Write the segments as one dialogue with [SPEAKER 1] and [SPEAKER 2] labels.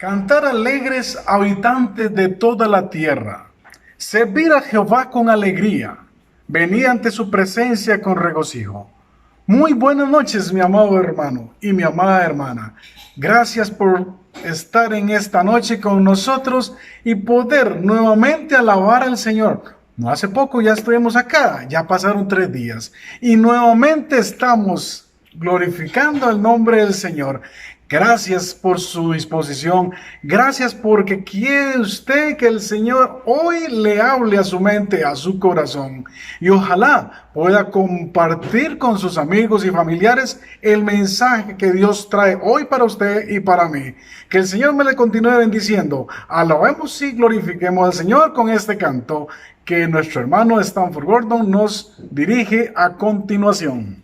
[SPEAKER 1] Cantar alegres habitantes de toda la tierra. Servir a Jehová con alegría. Venid ante su presencia con regocijo. Muy buenas noches, mi amado hermano y mi amada hermana. Gracias por estar en esta noche con nosotros y poder nuevamente alabar al Señor. No hace poco ya estuvimos acá, ya pasaron 3 días y nuevamente estamos glorificando el nombre del Señor. Gracias por su disposición. Gracias porque quiere usted que el Señor hoy le hable a su mente, a su corazón. Y ojalá pueda compartir con sus amigos y familiares el mensaje que Dios trae hoy para usted y para mí. Que el Señor me le continúe bendiciendo. Alabemos y glorifiquemos al Señor con este canto que nuestro hermano Stanford Gordon nos dirige a continuación.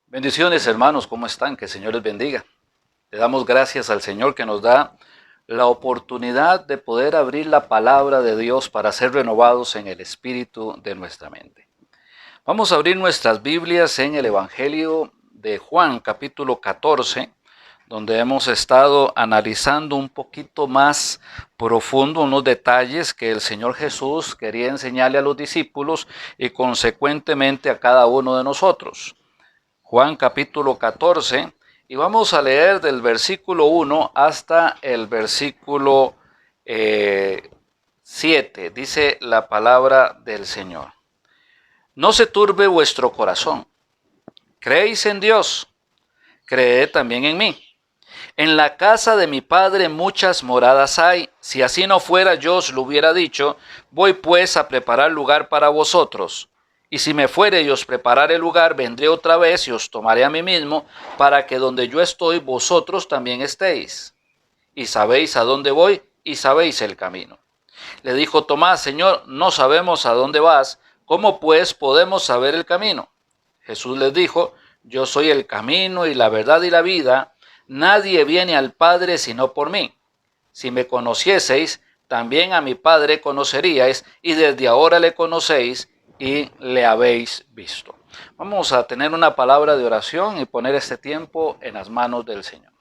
[SPEAKER 2] Bendiciones, hermanos, ¿cómo están? Que el Señor les bendiga. Le damos gracias al Señor que nos da la oportunidad de poder abrir la palabra de Dios para ser renovados en el espíritu de nuestra mente. Vamos a abrir nuestras Biblias en el Evangelio de Juan, capítulo 14, donde hemos estado analizando un poquito más profundo unos detalles que el Señor Jesús quería enseñarle a los discípulos y consecuentemente a cada uno de nosotros. Juan capítulo 14, y vamos a leer del versículo 1 hasta el versículo 7, dice la palabra del Señor. No se turbe vuestro corazón, creéis en Dios, creed también en mí. En la casa de mi Padre muchas moradas hay, si así no fuera yo os lo hubiera dicho, voy pues a preparar lugar para vosotros. Y si me fuere y os preparare lugar, vendré otra vez y os tomaré a mí mismo, para que donde yo estoy, vosotros también estéis. Y sabéis a dónde voy, y sabéis el camino. Le dijo Tomás, Señor, no sabemos a dónde vas, ¿cómo pues podemos saber el camino? Jesús les dijo, yo soy el camino y la verdad y la vida, nadie viene al Padre sino por mí. Si me conocieseis, también a mi Padre conoceríais, y desde ahora le conocéis, y le habéis visto. Vamos a tener una palabra de oración y poner este tiempo en las manos del Señor.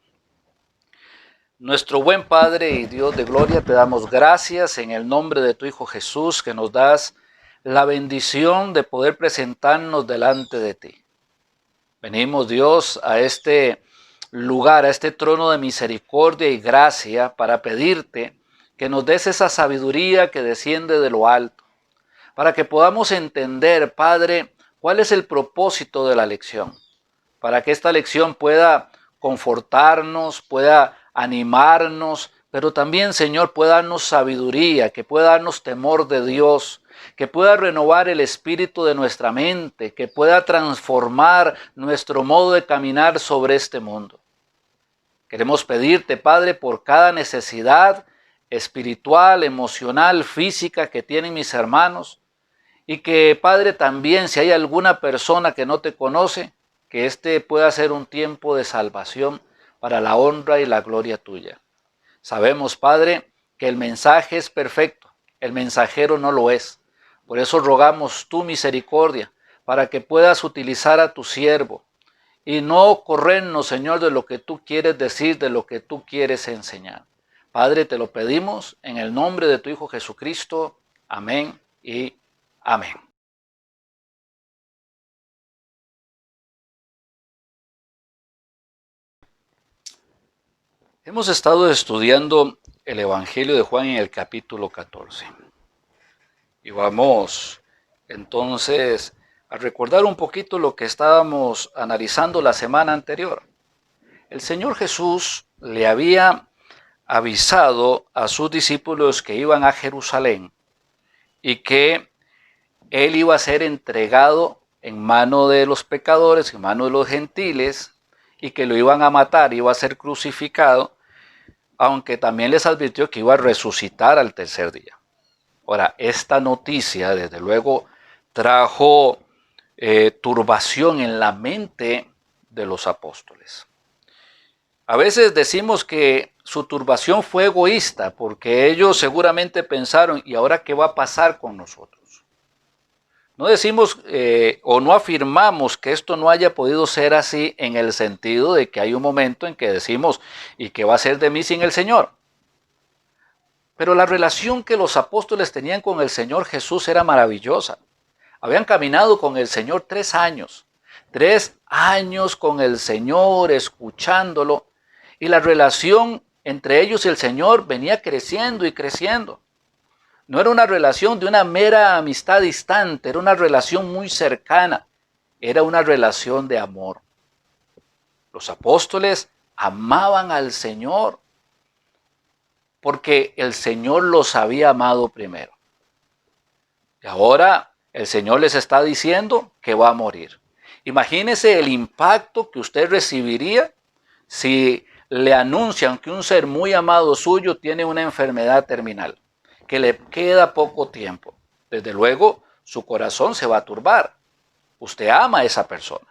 [SPEAKER 2] Nuestro buen Padre y Dios de gloria, te damos gracias en el nombre de tu Hijo Jesús, que nos das la bendición de poder presentarnos delante de ti. Venimos, Dios, a este lugar, a este trono de misericordia y gracia para pedirte que nos des esa sabiduría que desciende de lo alto, para que podamos entender, Padre, cuál es el propósito de la lección, para que esta lección pueda confortarnos, pueda animarnos, pero también, Señor, pueda darnos sabiduría, que pueda darnos temor de Dios, que pueda renovar el espíritu de nuestra mente, que pueda transformar nuestro modo de caminar sobre este mundo. Queremos pedirte, Padre, por cada necesidad espiritual, emocional, física que tienen mis hermanos, y que, Padre, también si hay alguna persona que no te conoce, que este pueda ser un tiempo de salvación para la honra y la gloria tuya. Sabemos, Padre, que el mensaje es perfecto, el mensajero no lo es. Por eso rogamos tu misericordia, para que puedas utilizar a tu siervo, y no corrernos, Señor, de lo que tú quieres decir, de lo que tú quieres enseñar. Padre, te lo pedimos en el nombre de tu Hijo Jesucristo. Amén y amén. Hemos estado estudiando el Evangelio de Juan en el capítulo 14. Y vamos entonces a recordar un poquito lo que estábamos analizando la semana anterior. El Señor Jesús le había avisado a sus discípulos que iban a Jerusalén y que Él iba a ser entregado en mano de los pecadores, en mano de los gentiles, y que lo iban a matar, iba a ser crucificado, aunque también les advirtió que iba a resucitar al tercer día. Ahora, esta noticia, desde luego, trajo turbación en la mente de los apóstoles. A veces decimos que su turbación fue egoísta, porque ellos seguramente pensaron, ¿y ahora qué va a pasar con nosotros? No decimos o no afirmamos que esto no haya podido ser así, en el sentido de que hay un momento en que decimos, ¿y qué va a ser de mí sin el Señor? Pero la relación que los apóstoles tenían con el Señor Jesús era maravillosa. Habían caminado con el Señor 3 años. 3 años con el Señor, escuchándolo. Y la relación entre ellos y el Señor venía creciendo y creciendo. No era una relación de una mera amistad distante, era una relación muy cercana. Era una relación de amor. Los apóstoles amaban al Señor porque el Señor los había amado primero. Y ahora el Señor les está diciendo que va a morir. Imagínese el impacto que usted recibiría si le anuncian que un ser muy amado suyo tiene una enfermedad terminal, que le queda poco tiempo. Desde luego, su corazón se va a turbar. Usted ama a esa persona.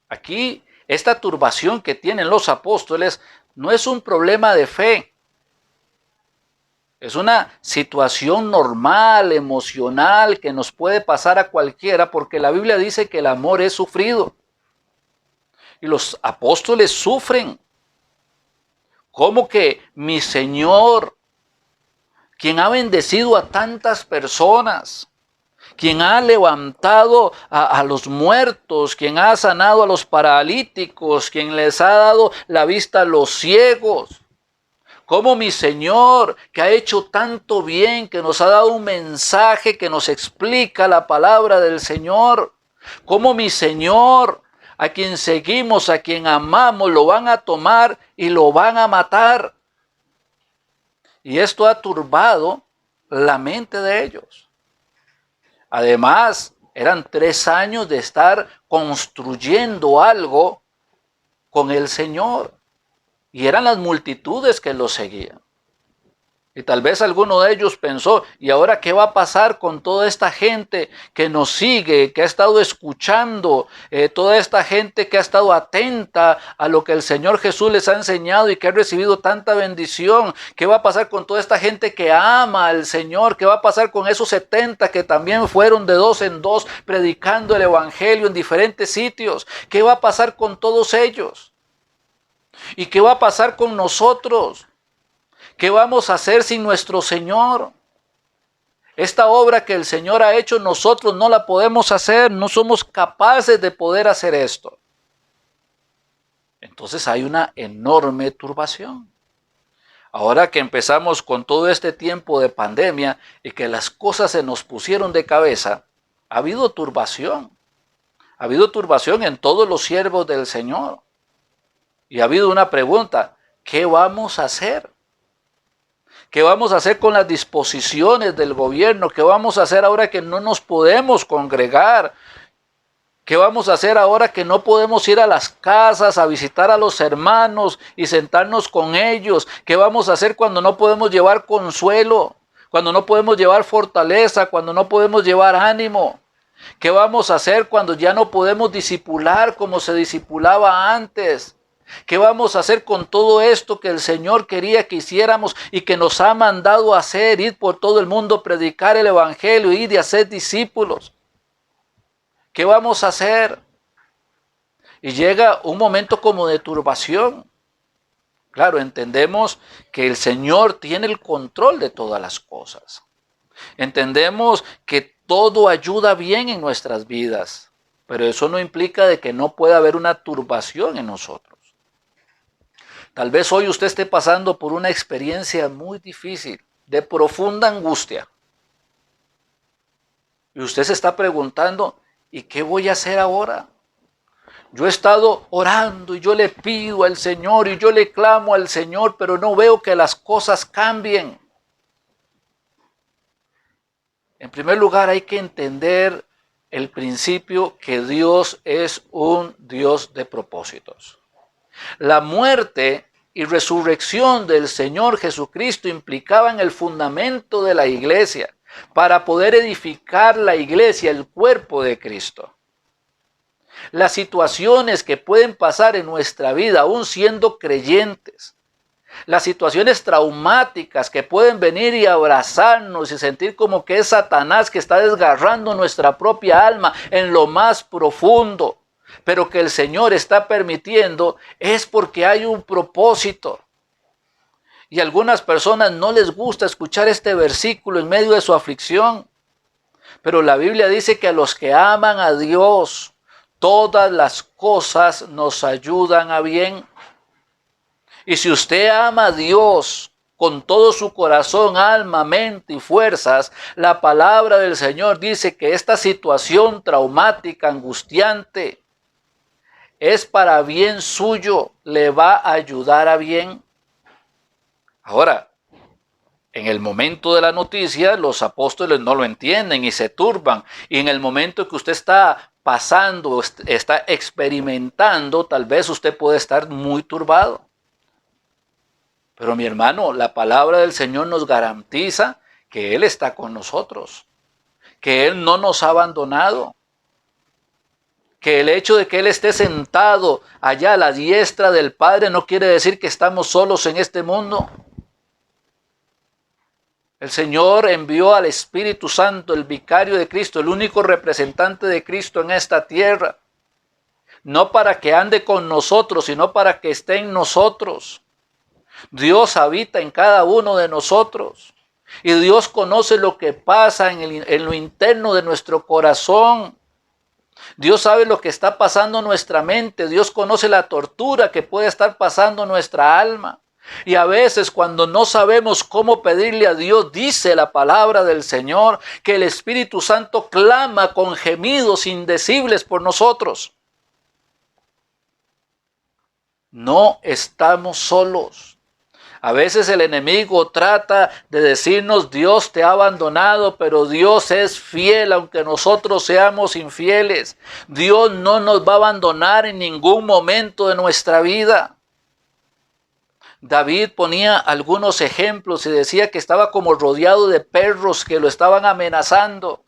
[SPEAKER 2] Aquí, esta turbación que tienen los apóstoles no es un problema de fe. Es una situación normal, emocional, que nos puede pasar a cualquiera, porque la Biblia dice que el amor es sufrido. Y los apóstoles sufren. ¿Cómo que mi Señor, quien ha bendecido a tantas personas, quien ha levantado a los muertos, quien ha sanado a los paralíticos, quien les ha dado la vista a los ciegos? Como mi Señor, que ha hecho tanto bien, que nos ha dado un mensaje que nos explica la palabra del Señor. Como mi Señor, a quien seguimos, a quien amamos, lo van a tomar y lo van a matar. Y esto ha turbado la mente de ellos. Además, eran 3 años de estar construyendo algo con el Señor. Y eran las multitudes que lo seguían. Y tal vez alguno de ellos pensó, ¿y ahora qué va a pasar con toda esta gente que nos sigue, que ha estado escuchando, toda esta gente que ha estado atenta a lo que el Señor Jesús les ha enseñado y que ha recibido tanta bendición? ¿Qué va a pasar con toda esta gente que ama al Señor? ¿Qué va a pasar con esos 70 que también fueron de 2 en 2 predicando el Evangelio en diferentes sitios? ¿Qué va a pasar con todos ellos? ¿Y qué va a pasar con nosotros? ¿Qué vamos a hacer sin nuestro Señor? Esta obra que el Señor ha hecho, nosotros no la podemos hacer, no somos capaces de poder hacer esto. Entonces hay una enorme turbación. Ahora que empezamos con todo este tiempo de pandemia y que las cosas se nos pusieron de cabeza, ha habido turbación. Ha habido turbación en todos los siervos del Señor. Y ha habido una pregunta: ¿qué vamos a hacer? ¿Qué vamos a hacer con las disposiciones del gobierno? ¿Qué vamos a hacer ahora que no nos podemos congregar? ¿Qué vamos a hacer ahora que no podemos ir a las casas a visitar a los hermanos y sentarnos con ellos? ¿Qué vamos a hacer cuando no podemos llevar consuelo? Cuando no podemos llevar fortaleza, cuando no podemos llevar ánimo. ¿Qué vamos a hacer cuando ya no podemos discipular como se discipulaba antes? ¿Qué vamos a hacer con todo esto que el Señor quería que hiciéramos y que nos ha mandado a hacer? Ir por todo el mundo, predicar el evangelio, ir y hacer discípulos. ¿Qué vamos a hacer? Y llega un momento como de turbación. Claro, entendemos que el Señor tiene el control de todas las cosas. Entendemos que todo ayuda bien en nuestras vidas, pero eso no implica de que no pueda haber una turbación en nosotros. Tal vez hoy usted esté pasando por una experiencia muy difícil, de profunda angustia. Y usted se está preguntando: ¿y qué voy a hacer ahora? Yo he estado orando y yo le pido al Señor y yo le clamo al Señor, pero no veo que las cosas cambien. En primer lugar, hay que entender el principio que Dios es un Dios de propósitos. La muerte y resurrección del Señor Jesucristo implicaban el fundamento de la iglesia para poder edificar la iglesia, el cuerpo de Cristo. Las situaciones que pueden pasar en nuestra vida, aún siendo creyentes, las situaciones traumáticas que pueden venir y abrazarnos y sentir como que es Satanás que está desgarrando nuestra propia alma en lo más profundo, pero que el Señor está permitiendo, es porque hay un propósito. Y a algunas personas no les gusta escuchar este versículo en medio de su aflicción, pero la Biblia dice que a los que aman a Dios, todas las cosas nos ayudan a bien. Y si usted ama a Dios con todo su corazón, alma, mente y fuerzas, la palabra del Señor dice que esta situación traumática, angustiante, es para bien suyo, le va a ayudar a bien. Ahora, en el momento de la noticia, los apóstoles no lo entienden y se turban. Y en el momento que usted está pasando, está experimentando, tal vez usted puede estar muy turbado. Pero mi hermano, la palabra del Señor nos garantiza que Él está con nosotros, que Él no nos ha abandonado, que el hecho de que Él esté sentado allá a la diestra del Padre no quiere decir que estamos solos en este mundo. El Señor envió al Espíritu Santo, el vicario de Cristo, el único representante de Cristo en esta tierra, no para que ande con nosotros, sino para que esté en nosotros. Dios habita en cada uno de nosotros y Dios conoce lo que pasa en lo interno de nuestro corazón. Dios sabe lo que está pasando en nuestra mente. Dios conoce la tortura que puede estar pasando en nuestra alma. Y a veces cuando no sabemos cómo pedirle a Dios, dice la palabra del Señor que el Espíritu Santo clama con gemidos indecibles por nosotros. No estamos solos. A veces el enemigo trata de decirnos: Dios te ha abandonado, pero Dios es fiel aunque nosotros seamos infieles. Dios no nos va a abandonar en ningún momento de nuestra vida. David ponía algunos ejemplos y decía que estaba como rodeado de perros que lo estaban amenazando.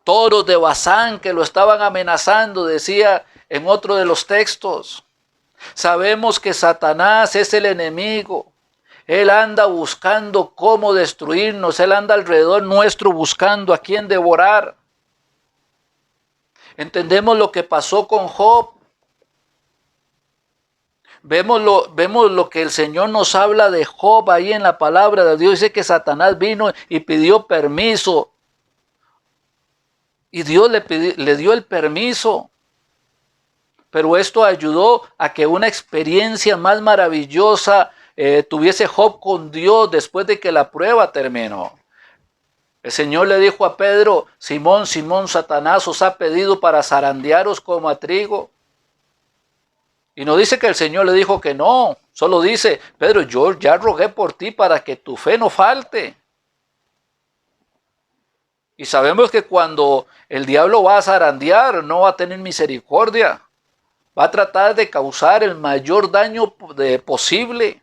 [SPEAKER 2] Toros de Basán que lo estaban amenazando, decía en otro de los textos. Sabemos que Satanás es el enemigo. Él anda buscando cómo destruirnos. Él anda alrededor nuestro buscando a quién devorar. Entendemos lo que pasó con Job. Vemos lo que el Señor nos habla de Job ahí en la palabra de Dios. Dice que Satanás vino y pidió permiso. Y Dios le dio el permiso. pero esto ayudó a que una experiencia más maravillosa tuviese Job con Dios después de que la prueba terminó. El Señor le dijo a Pedro: Simón, Simón, Satanás os ha pedido para zarandearos como a trigo. Y no dice que el Señor le dijo que no, solo dice: Pedro, yo ya rogué por ti para que tu fe no falte. Y sabemos que cuando el diablo va a zarandear, no va a tener misericordia. Va a tratar de causar el mayor daño posible.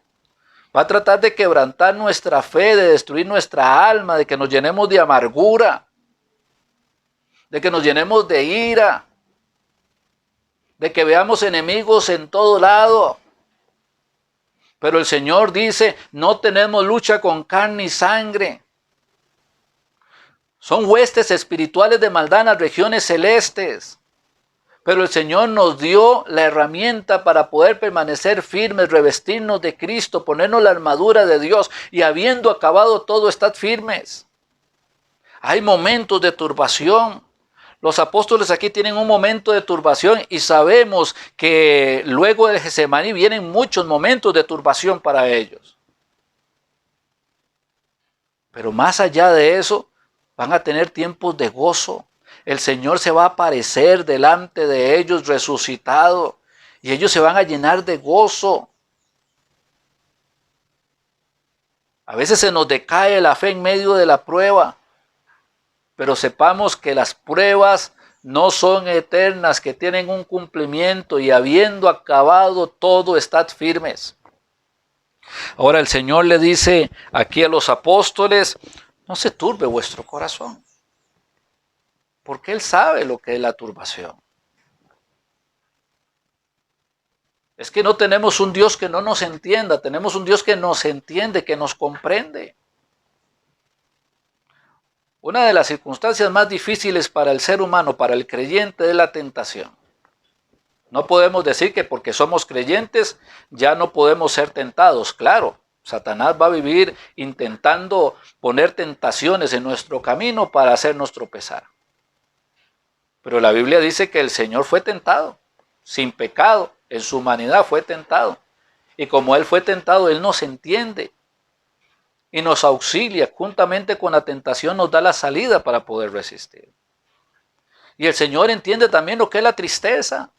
[SPEAKER 2] Va a tratar de quebrantar nuestra fe, de destruir nuestra alma, de que nos llenemos de amargura, de que nos llenemos de ira, de que veamos enemigos en todo lado. Pero el Señor dice: no tenemos lucha con carne y sangre. Son huestes espirituales de maldad en las regiones celestes. Pero el Señor nos dio la herramienta para poder permanecer firmes, revestirnos de Cristo, ponernos la armadura de Dios y habiendo acabado todo, estad firmes. Hay momentos de turbación. Los apóstoles aquí tienen un momento de turbación y sabemos que luego del Getsemaní vienen muchos momentos de turbación para ellos. Pero más allá de eso, van a tener tiempos de gozo. El Señor se va a aparecer delante de ellos resucitado y ellos se van a llenar de gozo. A veces se nos decae la fe en medio de la prueba, pero sepamos que las pruebas no son eternas, que tienen un cumplimiento y habiendo acabado todo, estad firmes. Ahora el Señor le dice aquí a los apóstoles: no se turbe vuestro corazón. Porque Él sabe lo que es la turbación. Es que no tenemos un Dios que no nos entienda, tenemos un Dios que nos entiende, que nos comprende. Una de las circunstancias más difíciles para el ser humano, para el creyente, es la tentación. No podemos decir que porque somos creyentes ya no podemos ser tentados. Claro, Satanás va a vivir intentando poner tentaciones en nuestro camino para hacernos tropezar. Pero la Biblia dice que el Señor fue tentado, sin pecado, en su humanidad fue tentado. Y como Él fue tentado, Él nos entiende y nos auxilia. Juntamente con la tentación nos da la salida para poder resistir. Y el Señor entiende también lo que es la tristeza.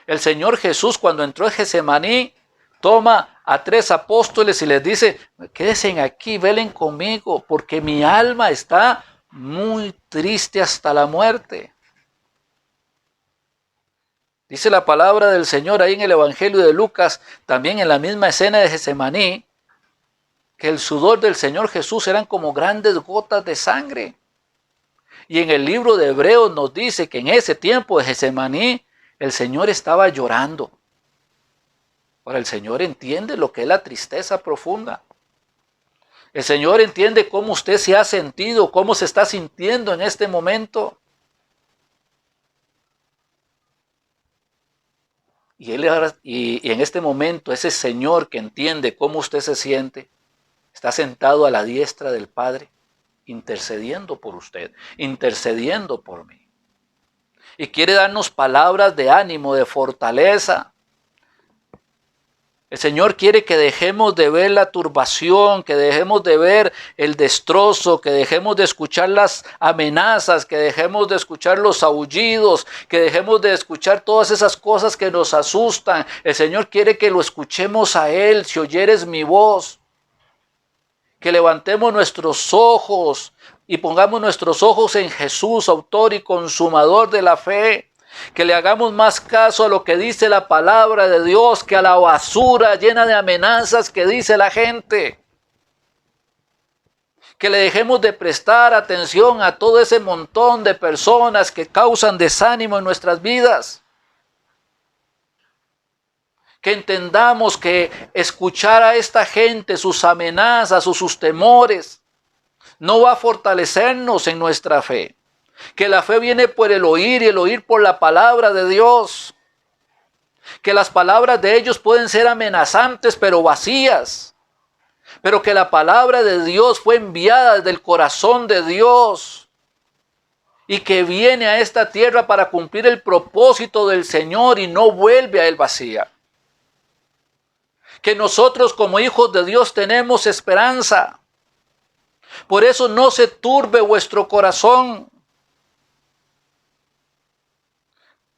[SPEAKER 2] El Señor Jesús, cuando entró en Getsemaní, toma a 3 apóstoles y les dice: quédense aquí, velen conmigo, porque mi alma está muy triste hasta la muerte. Dice la palabra del Señor ahí en el Evangelio de Lucas, también en la misma escena de Getsemaní, que el sudor del Señor Jesús eran como grandes gotas de sangre. Y en el libro de Hebreos nos dice que en ese tiempo de Getsemaní el Señor estaba llorando. Ahora el Señor entiende lo que es la tristeza profunda. El Señor entiende cómo usted se ha sentido, cómo se está sintiendo en este momento. Y en este momento ese Señor que entiende cómo usted se siente, está sentado a la diestra del Padre, intercediendo por usted, intercediendo por mí. Y quiere darnos palabras de ánimo, de fortaleza. El Señor quiere que dejemos de ver la turbación, que dejemos de ver el destrozo, que dejemos de escuchar las amenazas, que dejemos de escuchar los aullidos, que dejemos de escuchar todas esas cosas que nos asustan. El Señor quiere que lo escuchemos a Él: si oyeres mi voz. Que levantemos nuestros ojos y pongamos nuestros ojos en Jesús, autor y consumador de la fe. Que le hagamos más caso a lo que dice la palabra de Dios que a la basura llena de amenazas que dice la gente. Que le dejemos de prestar atención a todo ese montón de personas que causan desánimo en nuestras vidas. Que entendamos que escuchar a esta gente, sus amenazas o sus temores, no va a fortalecernos en nuestra fe. Que la fe viene por el oír y el oír por la palabra de Dios. Que las palabras de ellos pueden ser amenazantes pero vacías. Pero que la palabra de Dios fue enviada desde el corazón de Dios. y que viene a esta tierra para cumplir el propósito del Señor y no vuelve a él vacía. Que nosotros como hijos de Dios tenemos esperanza. Por eso no se turbe vuestro corazón.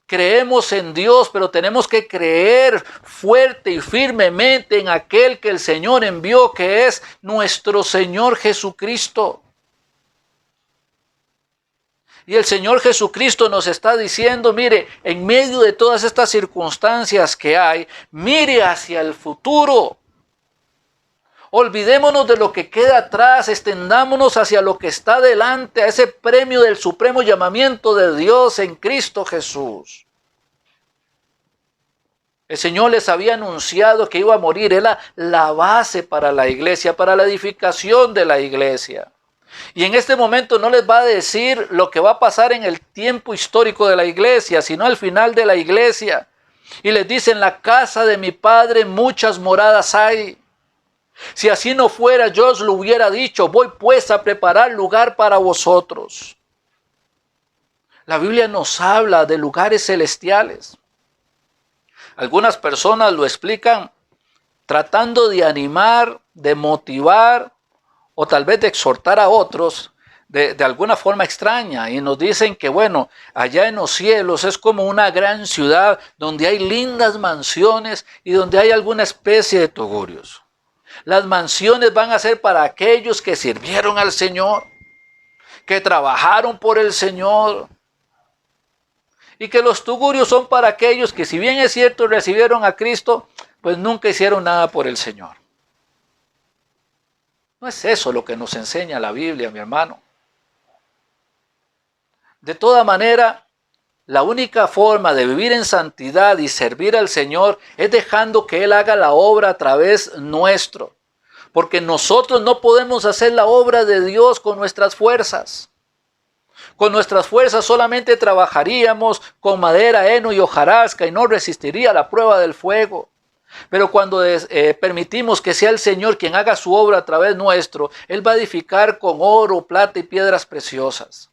[SPEAKER 2] Creemos en Dios, pero tenemos que creer fuerte y firmemente en aquel que el Señor envió, que es nuestro Señor Jesucristo. Y el Señor Jesucristo nos está diciendo, mire, en medio de todas estas circunstancias que hay, mire hacia el futuro. Olvidémonos de lo que queda atrás, extendámonos hacia lo que está delante, a ese premio del supremo llamamiento de Dios en Cristo Jesús. El Señor les había anunciado que iba a morir, era la base para la iglesia, para la edificación de la iglesia. Y en este momento no les va a decir lo que va a pasar en el tiempo histórico de la iglesia, sino al final de la iglesia. Y les dice, en la casa de mi Padre muchas moradas hay. Si así no fuera, yo os lo hubiera dicho, voy pues a preparar lugar para vosotros. La Biblia nos habla de lugares celestiales. Algunas personas lo explican tratando de animar, de motivar o tal vez de exhortar a otros de alguna forma extraña. Y nos dicen que bueno, allá en los cielos es como una gran ciudad donde hay lindas mansiones y donde hay alguna especie de tugurios. Las mansiones van a ser para aquellos que sirvieron al Señor, que trabajaron por el Señor. Y que los tugurios son para aquellos que, si bien es cierto, recibieron a Cristo, pues nunca hicieron nada por el Señor. No es eso lo que nos enseña la Biblia, mi hermano. De toda manera, la única forma de vivir en santidad y servir al Señor es dejando que Él haga la obra a través nuestro. Porque nosotros no podemos hacer la obra de Dios con nuestras fuerzas. Con nuestras fuerzas solamente trabajaríamos con madera, heno y hojarasca y no resistiría la prueba del fuego. Pero cuando permitimos que sea el Señor quien haga su obra a través nuestro, Él va a edificar con oro, plata y piedras preciosas.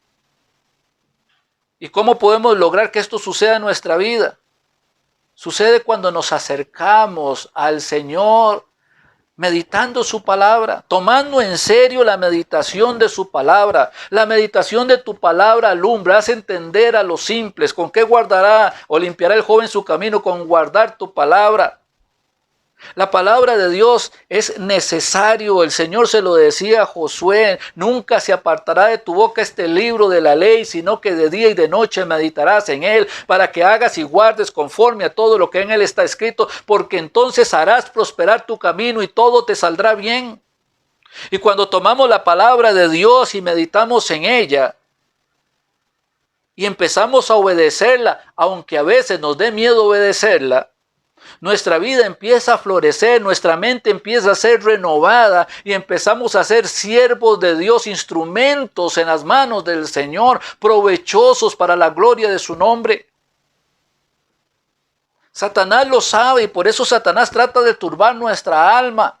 [SPEAKER 2] ¿Y cómo podemos lograr que esto suceda en nuestra vida? Sucede cuando nos acercamos al Señor meditando su palabra, tomando en serio la meditación de su palabra. La meditación de tu palabra alumbra, hace entender a los simples. ¿Con qué guardará o limpiará el joven su camino? Con guardar tu palabra. La palabra de Dios es necesario. El Señor se lo decía a Josué: nunca se apartará de tu boca este libro de la ley, sino que de día y de noche meditarás en él, para que hagas y guardes conforme a todo lo que en él está escrito, porque entonces harás prosperar tu camino y todo te saldrá bien. Y cuando tomamos la palabra de Dios y meditamos en ella, y empezamos a obedecerla, aunque a veces nos dé miedo obedecerla, nuestra vida empieza a florecer, nuestra mente empieza a ser renovada y empezamos a ser siervos de Dios, instrumentos en las manos del Señor, provechosos para la gloria de su nombre. Satanás lo sabe y por eso Satanás trata de turbar nuestra alma.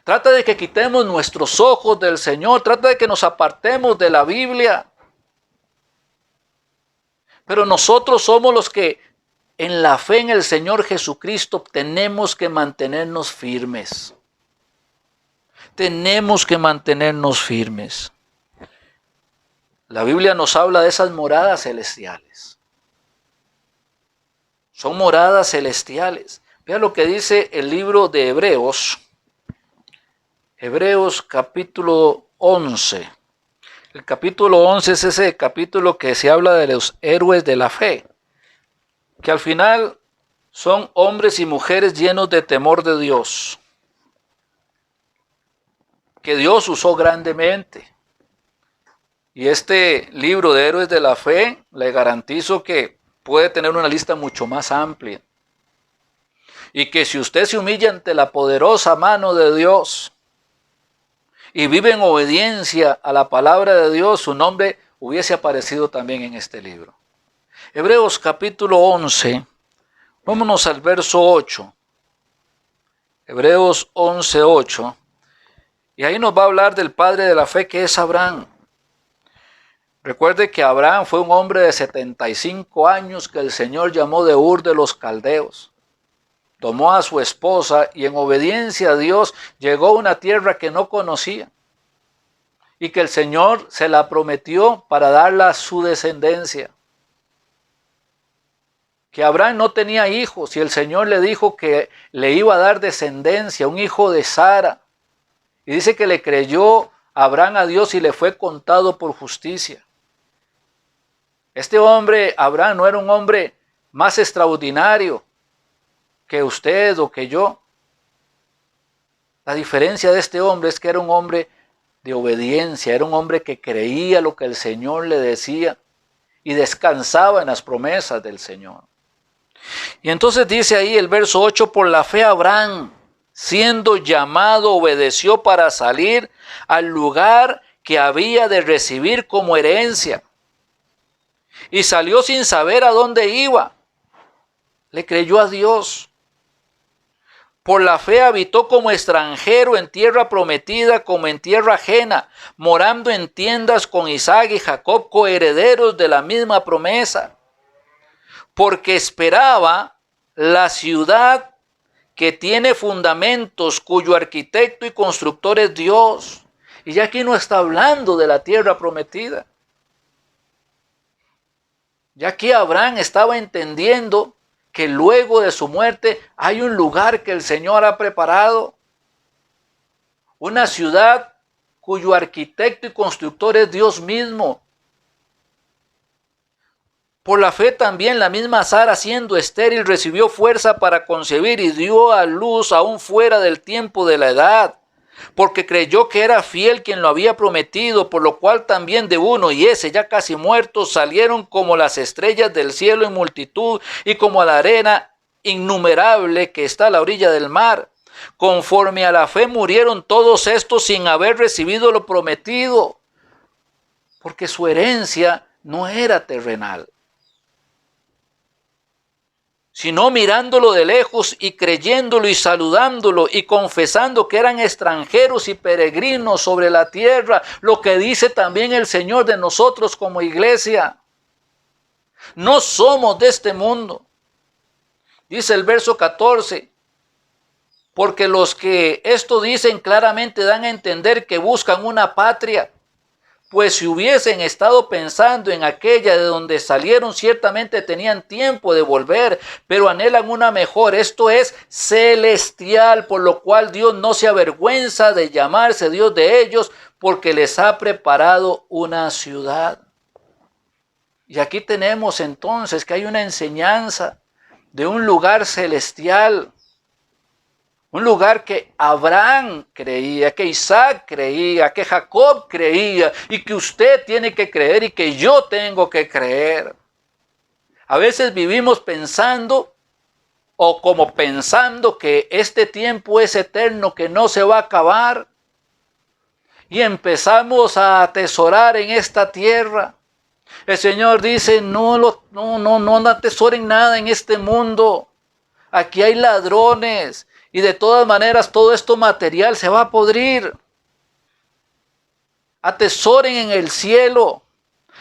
[SPEAKER 2] Trata de que quitemos nuestros ojos del Señor, trata de que nos apartemos de la Biblia. Pero nosotros somos los que en la fe en el Señor Jesucristo tenemos que mantenernos firmes. Tenemos que mantenernos firmes. La Biblia nos habla de esas moradas celestiales. Son moradas celestiales. Vea lo que dice el libro de Hebreos. Hebreos capítulo 11. El capítulo 11 es ese capítulo que se habla de los héroes de la fe, que al final son hombres y mujeres llenos de temor de Dios, que Dios usó grandemente. Y este libro de héroes de la fe, le garantizo que puede tener una lista mucho más amplia. Y que si usted se humilla ante la poderosa mano de Dios y vive en obediencia a la palabra de Dios, su nombre hubiese aparecido también en este libro. Hebreos capítulo 11, vámonos al verso 8. Hebreos 11, 8. Y ahí nos va a hablar del padre de la fe, que es Abraham. Recuerde que Abraham fue un hombre de 75 años que el Señor llamó de Ur de los Caldeos. Tomó a su esposa y en obediencia a Dios llegó a una tierra que no conocía y que el Señor se la prometió para darla a su descendencia. Que Abraham no tenía hijos y el Señor le dijo que le iba a dar descendencia, un hijo de Sara. Y dice que le creyó Abraham a Dios y le fue contado por justicia. Este hombre, Abraham, no era un hombre más extraordinario que usted o que yo. La diferencia de este hombre es que era un hombre de obediencia, era un hombre que creía lo que el Señor le decía y descansaba en las promesas del Señor. Y entonces dice ahí el verso 8, por la fe Abraham, siendo llamado, obedeció para salir al lugar que había de recibir como herencia. Y salió sin saber a dónde iba. Le creyó a Dios. Por la fe habitó como extranjero en tierra prometida, como en tierra ajena, morando en tiendas con Isaac y Jacob, coherederos de la misma promesa. Porque esperaba la ciudad que tiene fundamentos, cuyo arquitecto y constructor es Dios. Y ya aquí no está hablando de la tierra prometida. Ya aquí Abraham estaba entendiendo que luego de su muerte hay un lugar que el Señor ha preparado. Una ciudad cuyo arquitecto y constructor es Dios mismo. Por la fe también la misma Sara, siendo estéril, recibió fuerza para concebir y dio a luz aún fuera del tiempo de la edad, porque creyó que era fiel quien lo había prometido, por lo cual también de uno y ese ya casi muerto salieron como las estrellas del cielo en multitud y como a la arena innumerable que está a la orilla del mar. Conforme a la fe murieron todos estos sin haber recibido lo prometido, porque su herencia no era terrenal, sino mirándolo de lejos y creyéndolo y saludándolo y confesando que eran extranjeros y peregrinos sobre la tierra, lo que dice también el Señor de nosotros como iglesia. No somos de este mundo. Dice el verso 14, porque los que esto dicen claramente dan a entender que buscan una patria. Pues si hubiesen estado pensando en aquella de donde salieron, ciertamente tenían tiempo de volver, pero anhelan una mejor, esto es celestial, por lo cual Dios no se avergüenza de llamarse Dios de ellos, porque les ha preparado una ciudad. Y aquí tenemos entonces que hay una enseñanza de un lugar celestial. Un lugar que Abraham creía, que Isaac creía, que Jacob creía y que usted tiene que creer y que yo tengo que creer. A veces vivimos pensando o como pensando que este tiempo es eterno, que no se va a acabar. Y empezamos a atesorar en esta tierra. El Señor dice, no atesoren nada en este mundo. Aquí hay ladrones. Y de todas maneras todo esto material se va a podrir. Atesoren en el cielo.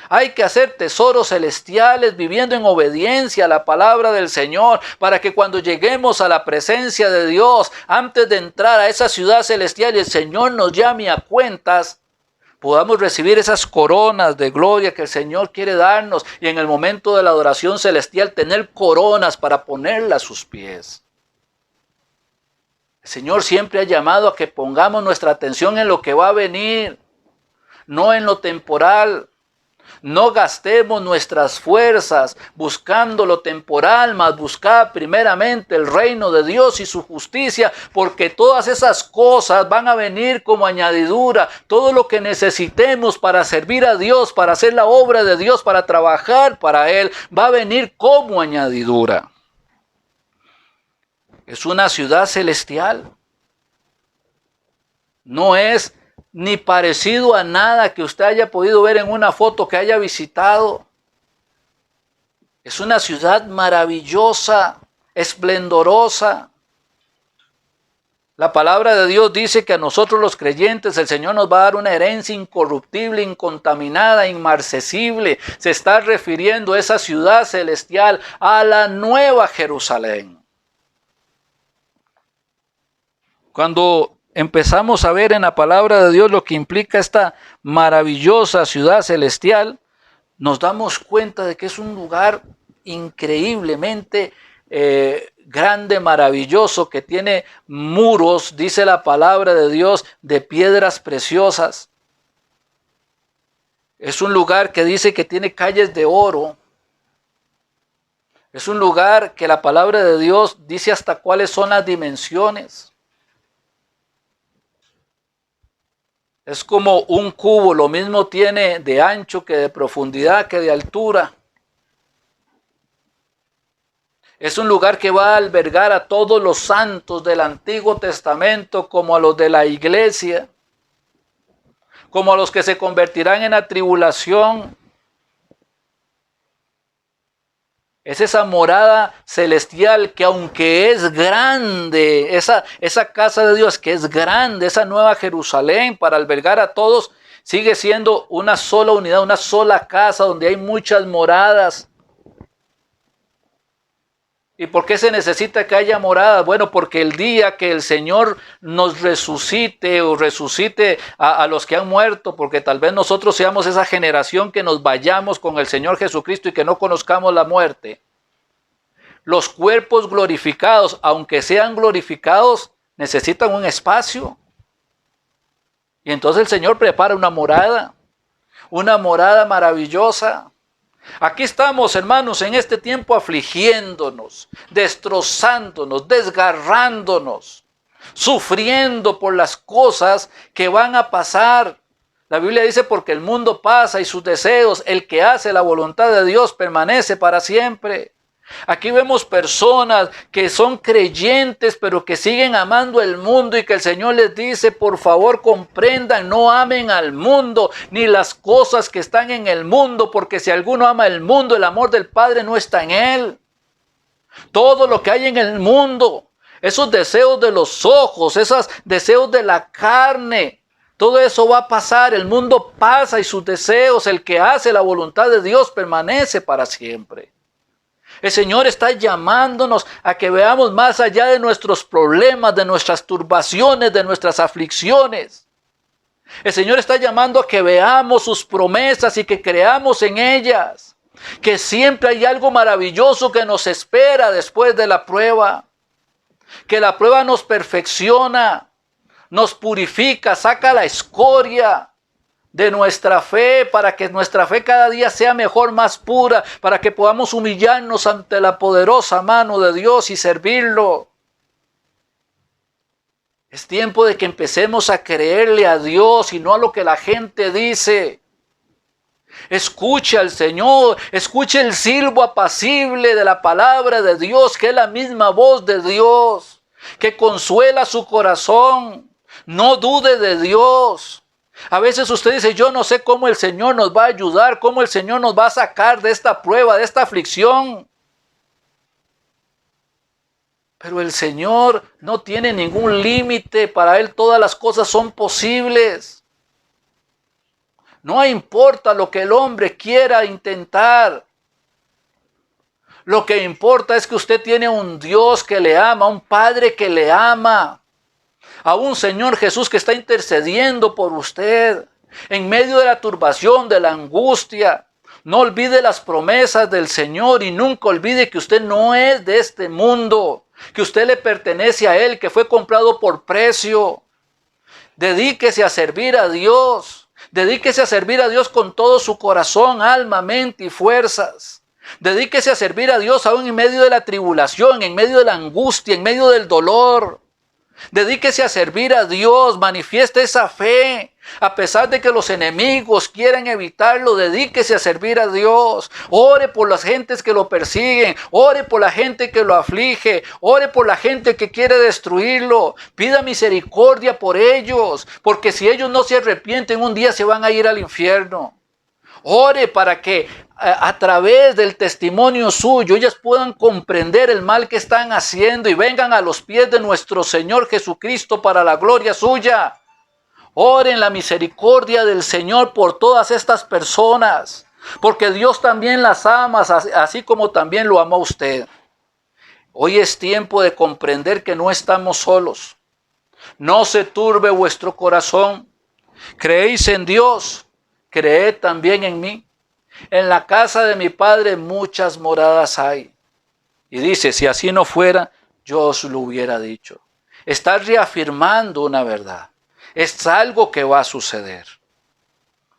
[SPEAKER 2] Hay que hacer tesoros celestiales viviendo en obediencia a la palabra del Señor para que cuando lleguemos a la presencia de Dios, antes de entrar a esa ciudad celestial y el Señor nos llame a cuentas, podamos recibir esas coronas de gloria que el Señor quiere darnos y en el momento de la adoración celestial tener coronas para ponerlas a sus pies. El Señor siempre ha llamado a que pongamos nuestra atención en lo que va a venir, no en lo temporal. No gastemos nuestras fuerzas buscando lo temporal, mas buscar primeramente el reino de Dios y su justicia, porque todas esas cosas van a venir como añadidura. Todo lo que necesitemos para servir a Dios, para hacer la obra de Dios, para trabajar para Él, va a venir como añadidura. Es una ciudad celestial. No es ni parecido a nada que usted haya podido ver en una foto que haya visitado. Es una ciudad maravillosa, esplendorosa. La palabra de Dios dice que a nosotros los creyentes el Señor nos va a dar una herencia incorruptible, incontaminada, inmarcesible. Se está refiriendo a esa ciudad celestial, a la nueva Jerusalén. Cuando empezamos a ver en la palabra de Dios lo que implica esta maravillosa ciudad celestial, nos damos cuenta de que es un lugar increíblemente grande, maravilloso, que tiene muros, dice la palabra de Dios, de piedras preciosas. Es un lugar que dice que tiene calles de oro. Es un lugar que la palabra de Dios dice hasta cuáles son las dimensiones. Es como un cubo, lo mismo tiene de ancho que de profundidad que de altura. Es un lugar que va a albergar a todos los santos del Antiguo Testamento, como a los de la iglesia, como a los que se convertirán en la tribulación. Es esa morada celestial que, aunque es grande, esa casa de Dios que es grande, esa nueva Jerusalén para albergar a todos, sigue siendo una sola unidad, una sola casa donde hay muchas moradas. ¿Y por qué se necesita que haya moradas? Bueno, porque el día que el Señor nos resucite o resucite a los que han muerto, porque tal vez nosotros seamos esa generación que nos vayamos con el Señor Jesucristo y que no conozcamos la muerte. Los cuerpos glorificados, aunque sean glorificados, necesitan un espacio. Y entonces el Señor prepara una morada maravillosa. Aquí estamos, hermanos, en este tiempo afligiéndonos, destrozándonos, desgarrándonos, sufriendo por las cosas que van a pasar. La Biblia dice, porque el mundo pasa y sus deseos, el que hace la voluntad de Dios permanece para siempre. Aquí vemos personas que son creyentes, pero que siguen amando el mundo y que el Señor les dice, por favor comprendan, no amen al mundo ni las cosas que están en el mundo, porque si alguno ama el mundo, el amor del Padre no está en él. Todo lo que hay en el mundo, esos deseos de los ojos, esos deseos de la carne, todo eso va a pasar, el mundo pasa y sus deseos, el que hace la voluntad de Dios permanece para siempre. El Señor está llamándonos a que veamos más allá de nuestros problemas, de nuestras turbaciones, de nuestras aflicciones. El Señor está llamando a que veamos sus promesas y que creamos en ellas. Que siempre hay algo maravilloso que nos espera después de la prueba. Que la prueba nos perfecciona, nos purifica, saca la escoria de nuestra fe, para que nuestra fe cada día sea mejor, más pura, para que podamos humillarnos ante la poderosa mano de Dios y servirlo. Es tiempo de que empecemos a creerle a Dios y no a lo que la gente dice. Escuche al Señor, escuche el silbo apacible de la palabra de Dios, que es la misma voz de Dios, que consuela su corazón. No dude de Dios. A veces usted dice, yo no sé cómo el Señor nos va a ayudar, cómo el Señor nos va a sacar de esta prueba, de esta aflicción. Pero el Señor no tiene ningún límite, para Él todas las cosas son posibles. No importa lo que el hombre quiera intentar. Lo que importa es que usted tiene un Dios que le ama, un Padre que le ama. A un Señor Jesús que está intercediendo por usted en medio de la turbación, de la angustia. No olvide las promesas del Señor y nunca olvide que usted no es de este mundo, que usted le pertenece a Él, que fue comprado por precio. Dedíquese a servir a Dios. Dedíquese a servir a Dios con todo su corazón, alma, mente y fuerzas. Dedíquese a servir a Dios aún en medio de la tribulación, en medio de la angustia, en medio del dolor. Dedíquese a servir a Dios, manifieste esa fe. A pesar de que los enemigos quieran evitarlo, dedíquese a servir a Dios. Ore por las gentes que lo persiguen, ore por la gente que lo aflige, ore por la gente que quiere destruirlo. Pida misericordia por ellos, porque si ellos no se arrepienten, un día se van a ir al infierno. Ore para que a través del testimonio suyo ellas puedan comprender el mal que están haciendo y vengan a los pies de nuestro Señor Jesucristo para la gloria suya. Oren la misericordia del Señor por todas estas personas, porque Dios también las ama, así como también lo amó a usted. Hoy es tiempo de comprender que no estamos solos. No se turbe vuestro corazón. Creéis en Dios, creed también en mí. En la casa de mi Padre muchas moradas hay. Y dice, si así no fuera, yo os lo hubiera dicho. Estás reafirmando una verdad. Es algo que va a suceder.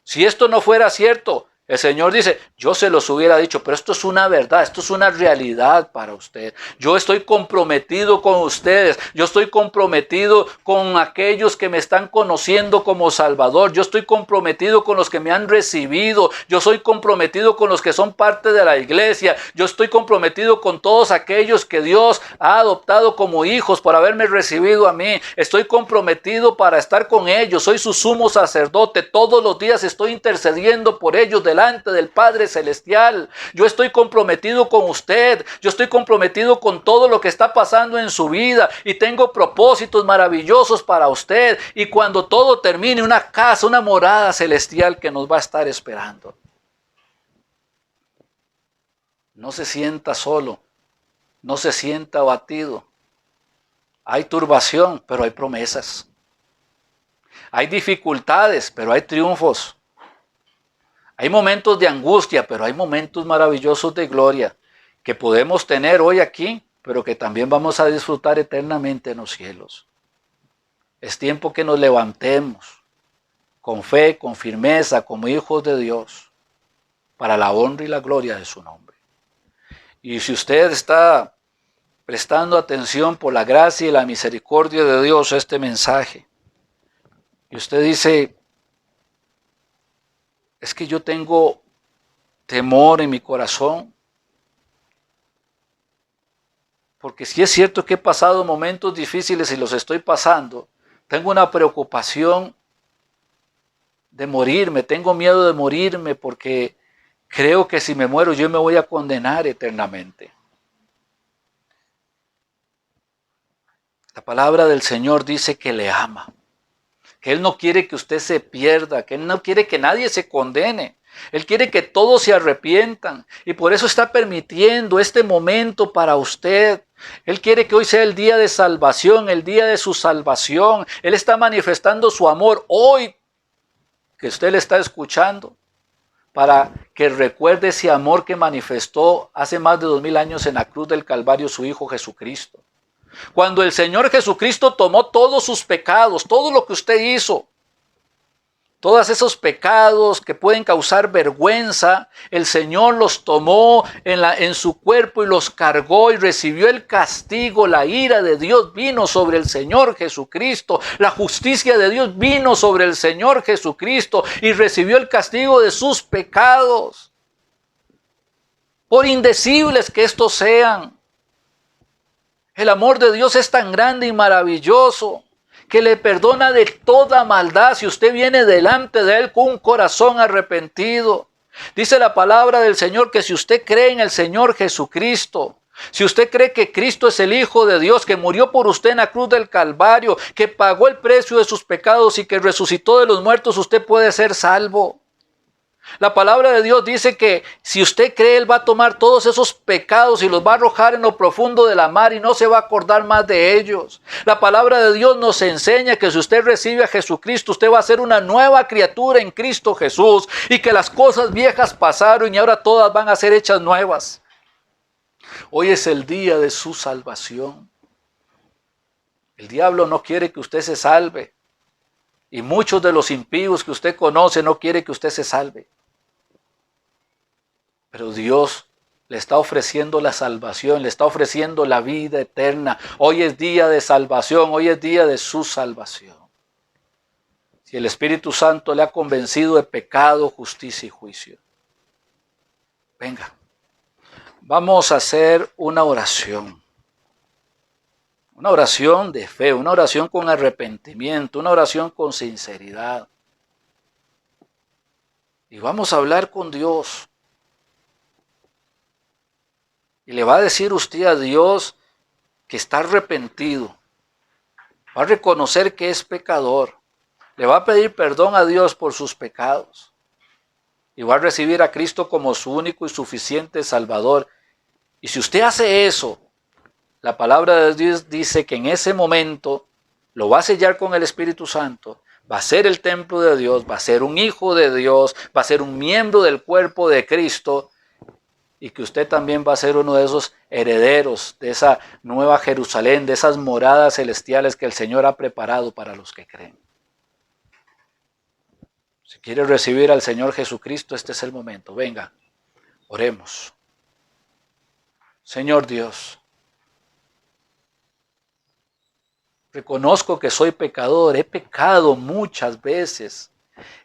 [SPEAKER 2] Si esto no fuera cierto, el Señor dice, yo se los hubiera dicho, pero esto es una verdad, esto es una realidad para usted. Yo estoy comprometido con ustedes, yo estoy comprometido con aquellos que me están conociendo como Salvador, yo estoy comprometido con los que me han recibido, yo soy comprometido con los que son parte de la iglesia, yo estoy comprometido con todos aquellos que Dios ha adoptado como hijos por haberme recibido a mí. Estoy comprometido para estar con ellos, soy su sumo sacerdote, todos los días estoy intercediendo por ellos delante del Padre Celestial. Yo estoy comprometido con usted, yo estoy comprometido con todo lo que está pasando en su vida y tengo propósitos maravillosos para usted. Y cuando todo termine, una casa, una morada celestial que nos va a estar esperando. No se sienta solo, no se sienta abatido. Hay turbación, pero hay promesas. Hay dificultades, pero hay triunfos. Hay momentos de angustia, pero hay momentos maravillosos de gloria que podemos tener hoy aquí, pero que también vamos a disfrutar eternamente en los cielos. Es tiempo que nos levantemos con fe, con firmeza, como hijos de Dios, para la honra y la gloria de su nombre. Y si usted está prestando atención por la gracia y la misericordia de Dios a este mensaje, y usted dice, es que yo tengo temor en mi corazón, porque si es cierto que he pasado momentos difíciles y los estoy pasando, tengo una preocupación de morirme, tengo miedo de morirme porque creo que si me muero yo me voy a condenar eternamente. La palabra del Señor dice que le ama, que Él no quiere que usted se pierda, que Él no quiere que nadie se condene. Él quiere que todos se arrepientan y por eso está permitiendo este momento para usted. Él quiere que hoy sea el día de salvación, el día de su salvación. Él está manifestando su amor hoy que usted le está escuchando para que recuerde ese amor que manifestó hace más de 2000 años en la cruz del Calvario su Hijo Jesucristo. Cuando el Señor Jesucristo tomó todos sus pecados, todo lo que usted hizo, todos esos pecados que pueden causar vergüenza, el Señor los tomó en su cuerpo y los cargó y recibió el castigo. La ira de Dios vino sobre el Señor Jesucristo. La justicia de Dios vino sobre el Señor Jesucristo y recibió el castigo de sus pecados. Por indecibles que estos sean, el amor de Dios es tan grande y maravilloso que le perdona de toda maldad si usted viene delante de Él con un corazón arrepentido. Dice la palabra del Señor que si usted cree en el Señor Jesucristo, si usted cree que Cristo es el Hijo de Dios, que murió por usted en la cruz del Calvario, que pagó el precio de sus pecados y que resucitó de los muertos, usted puede ser salvo. La palabra de Dios dice que si usted cree, Él va a tomar todos esos pecados y los va a arrojar en lo profundo de la mar y no se va a acordar más de ellos. La palabra de Dios nos enseña que si usted recibe a Jesucristo, usted va a ser una nueva criatura en Cristo Jesús y que las cosas viejas pasaron y ahora todas van a ser hechas nuevas. Hoy es el día de su salvación. El diablo no quiere que usted se salve y muchos de los impíos que usted conoce no quiere que usted se salve. Pero Dios le está ofreciendo la salvación, le está ofreciendo la vida eterna. Hoy es día de salvación, hoy es día de su salvación. Si el Espíritu Santo le ha convencido de pecado, justicia y juicio. Venga, vamos a hacer una oración. Una oración de fe, una oración con arrepentimiento, una oración con sinceridad. Y vamos a hablar con Dios. Y le va a decir usted a Dios que está arrepentido. Va a reconocer que es pecador. Le va a pedir perdón a Dios por sus pecados. Y va a recibir a Cristo como su único y suficiente Salvador. Y si usted hace eso, la palabra de Dios dice que en ese momento lo va a sellar con el Espíritu Santo, va a ser el templo de Dios, va a ser un hijo de Dios, va a ser un miembro del cuerpo de Cristo, y que usted también va a ser uno de esos herederos de esa nueva Jerusalén, de esas moradas celestiales que el Señor ha preparado para los que creen. Si quiere recibir al Señor Jesucristo, este es el momento. Venga, oremos. Señor Dios, reconozco que soy pecador, he pecado muchas veces,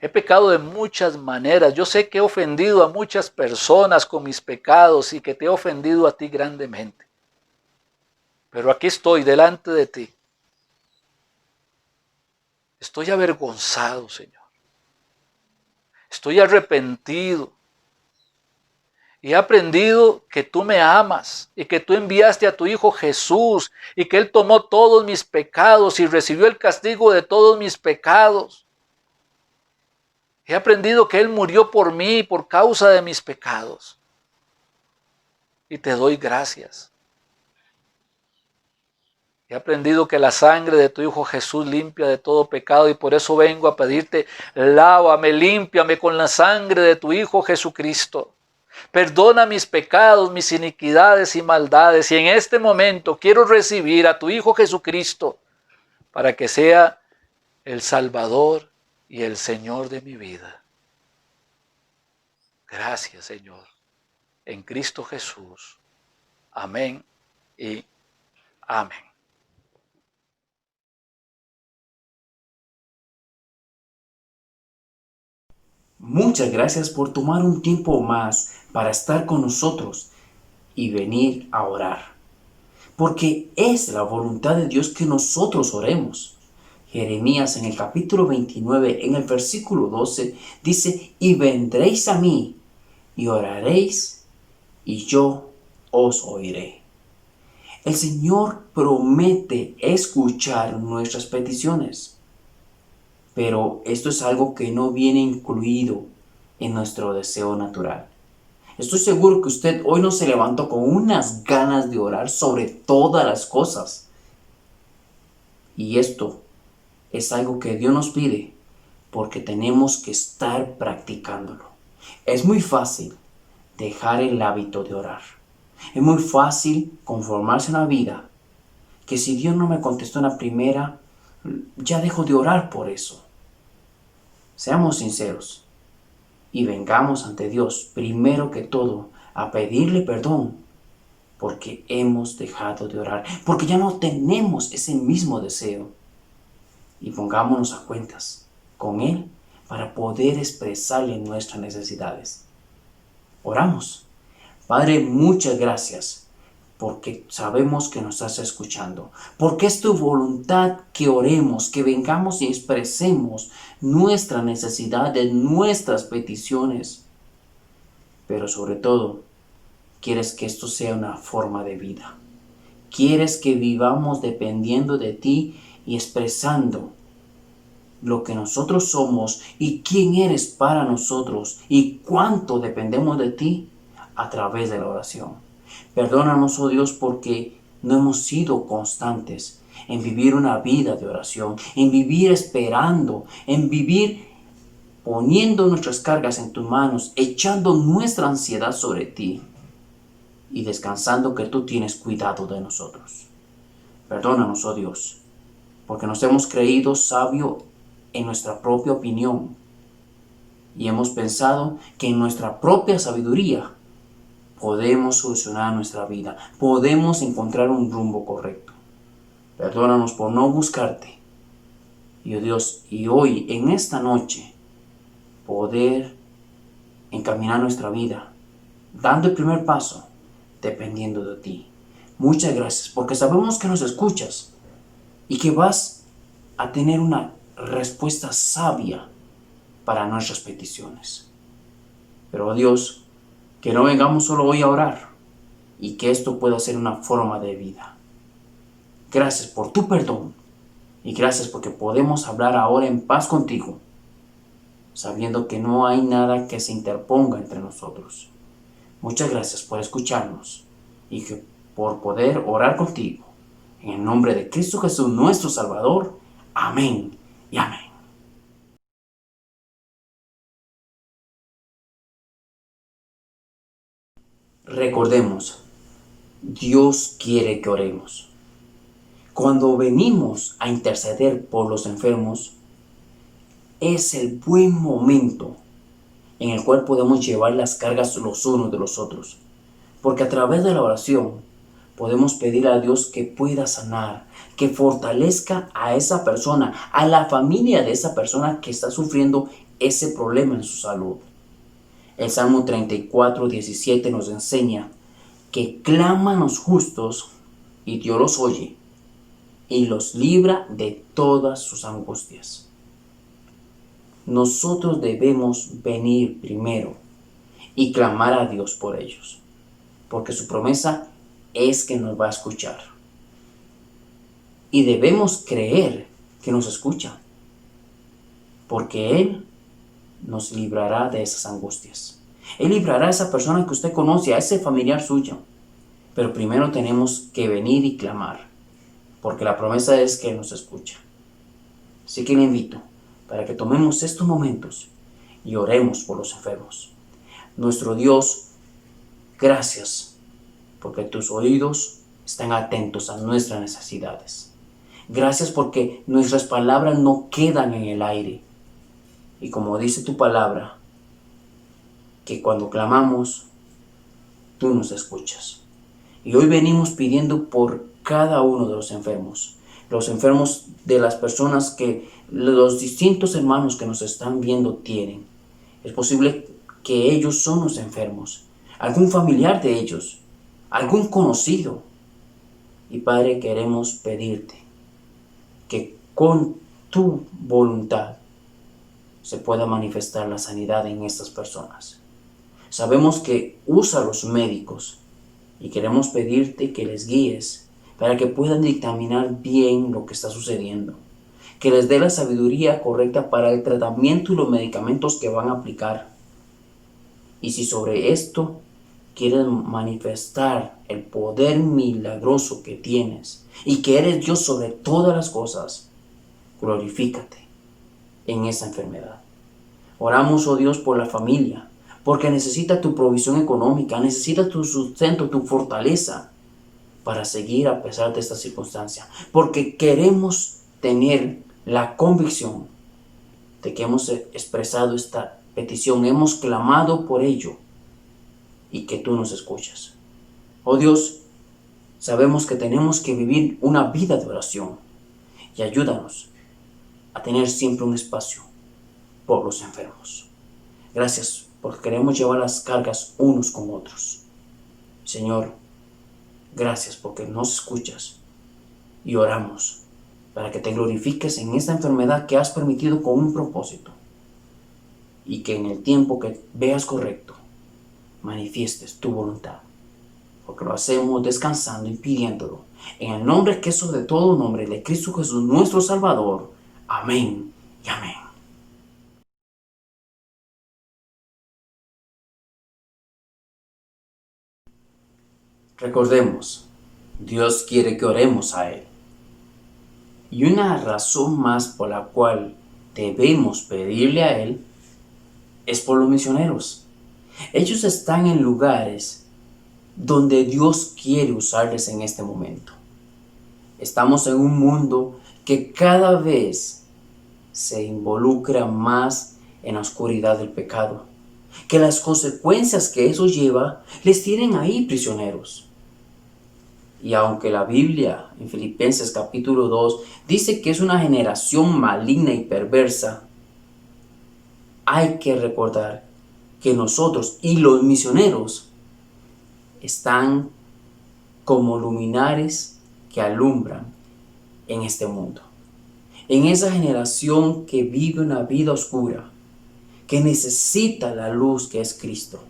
[SPEAKER 2] he pecado de muchas maneras. Yo sé que he ofendido a muchas personas con mis pecados y que te he ofendido a ti grandemente. Pero aquí estoy delante de ti. Estoy avergonzado, Señor. Estoy arrepentido. Y he aprendido que tú me amas y que tú enviaste a tu Hijo Jesús y que Él tomó todos mis pecados y recibió el castigo de todos mis pecados. He aprendido que Él murió por mí por causa de mis pecados. Y te doy gracias. He aprendido que la sangre de tu Hijo Jesús limpia de todo pecado y por eso vengo a pedirte, lávame, límpiame con la sangre de tu Hijo Jesucristo. Perdona mis pecados, mis iniquidades y maldades. Y en este momento quiero recibir a tu Hijo Jesucristo para que sea el Salvador y el Señor de mi vida. Gracias, Señor. En Cristo Jesús. Amén y amén.
[SPEAKER 3] Muchas gracias por tomar un tiempo más para estar con nosotros y venir a orar. Porque es la voluntad de Dios que nosotros oremos. Jeremías en el capítulo 29, en el versículo 12, dice: y vendréis a mí y oraréis y yo os oiré. El Señor promete escuchar nuestras peticiones. Pero esto es algo que no viene incluido en nuestro deseo natural. Estoy seguro que usted hoy no se levantó con unas ganas de orar sobre todas las cosas. Y esto es algo que Dios nos pide porque tenemos que estar practicándolo. Es muy fácil dejar el hábito de orar. Es muy fácil conformarse en la vida que si Dios no me contestó en la primera, ya dejo de orar por eso. Seamos sinceros y vengamos ante Dios primero que todo a pedirle perdón porque hemos dejado de orar, porque ya no tenemos ese mismo deseo. Y pongámonos a cuentas con Él para poder expresarle nuestras necesidades. Oramos. Padre, muchas gracias porque sabemos que nos estás escuchando, porque es tu voluntad que oremos, que vengamos y expresemos nuestras necesidades, nuestras peticiones, pero sobre todo, quieres que esto sea una forma de vida. Quieres que vivamos dependiendo de ti y expresando lo que nosotros somos y quién eres para nosotros y cuánto dependemos de ti a través de la oración. Perdónanos, oh Dios, porque no hemos sido constantes en vivir una vida de oración, en vivir esperando, en vivir poniendo nuestras cargas en tus manos, echando nuestra ansiedad sobre ti y descansando que tú tienes cuidado de nosotros. Perdónanos, oh Dios, porque nos hemos creído sabios en nuestra propia opinión y hemos pensado que en nuestra propia sabiduría podemos solucionar nuestra vida, podemos encontrar un rumbo correcto. Perdónanos por no buscarte. Y oh Dios, y hoy, en esta noche, poder encaminar nuestra vida, dando el primer paso, dependiendo de ti. Muchas gracias, porque sabemos que nos escuchas y que vas a tener una respuesta sabia para nuestras peticiones. Pero Dios, que no vengamos solo hoy a orar y que esto pueda ser una forma de vida. Gracias por tu perdón y gracias porque podemos hablar ahora en paz contigo, sabiendo que no hay nada que se interponga entre nosotros. Muchas gracias por escucharnos y por poder orar contigo. En el nombre de Cristo Jesús, nuestro Salvador. Amén y amén. Recordemos, Dios quiere que oremos. Cuando venimos a interceder por los enfermos, es el buen momento en el cual podemos llevar las cargas los unos de los otros. Porque a través de la oración podemos pedir a Dios que pueda sanar, que fortalezca a esa persona, a la familia de esa persona que está sufriendo ese problema en su salud. El Salmo 34:17 nos enseña que claman los justos y Dios los oye y los libra de todas sus angustias. Nosotros debemos venir primero y clamar a Dios por ellos, porque su promesa es que nos va a escuchar. Y debemos creer que nos escucha, porque Él nos librará de esas angustias. Él librará a esa persona que usted conoce, a ese familiar suyo. Pero primero tenemos que venir y clamar, porque la promesa es que Él nos escucha. Así que le invito para que tomemos estos momentos y oremos por los enfermos. Nuestro Dios, gracias, porque tus oídos están atentos a nuestras necesidades. Gracias porque nuestras palabras no quedan en el aire. Y como dice tu palabra, que cuando clamamos, tú nos escuchas. Y hoy venimos pidiendo por cada uno de los enfermos de las personas que los distintos hermanos que nos están viendo tienen. Es posible que ellos son los enfermos, algún familiar de ellos, algún conocido. Y Padre, queremos pedirte que con tu voluntad se pueda manifestar la sanidad en estas personas. Sabemos que usa a los médicos y queremos pedirte que les guíes para que puedan dictaminar bien lo que está sucediendo, que les dé la sabiduría correcta para el tratamiento y los medicamentos que van a aplicar. Y si sobre esto quieres manifestar el poder milagroso que tienes y que eres Dios sobre todas las cosas, glorifícate en esa enfermedad. Oramos, oh Dios, por la familia, porque necesita tu provisión económica, necesita tu sustento, tu fortaleza para seguir a pesar de esta circunstancia, porque queremos tener la convicción de que hemos expresado esta petición, hemos clamado por ello y que tú nos escuchas. Oh Dios, sabemos que tenemos que vivir una vida de oración y ayúdanos a tener siempre un espacio por los enfermos. Gracias porque queremos llevar las cargas unos con otros. Señor, gracias porque nos escuchas y oramos para que te glorifiques en esta enfermedad que has permitido con un propósito y que en el tiempo que veas correcto manifiestes tu voluntad, porque lo hacemos descansando y pidiéndolo en el nombre que es sobre todo nombre de Cristo Jesús nuestro Salvador. Amén y amén. Recordemos, Dios quiere que oremos a Él. Y una razón más por la cual debemos pedirle a Él es por los misioneros. Ellos están en lugares donde Dios quiere usarles en este momento. Estamos en un mundo que cada vez se involucra más en la oscuridad del pecado, que las consecuencias que eso lleva les tienen ahí prisioneros. Y aunque la Biblia en Filipenses capítulo 2 dice que es una generación maligna y perversa, hay que recordar que nosotros y los misioneros están como luminares que alumbran en este mundo. En esa generación que vive una vida oscura, que necesita la luz que es Cristo.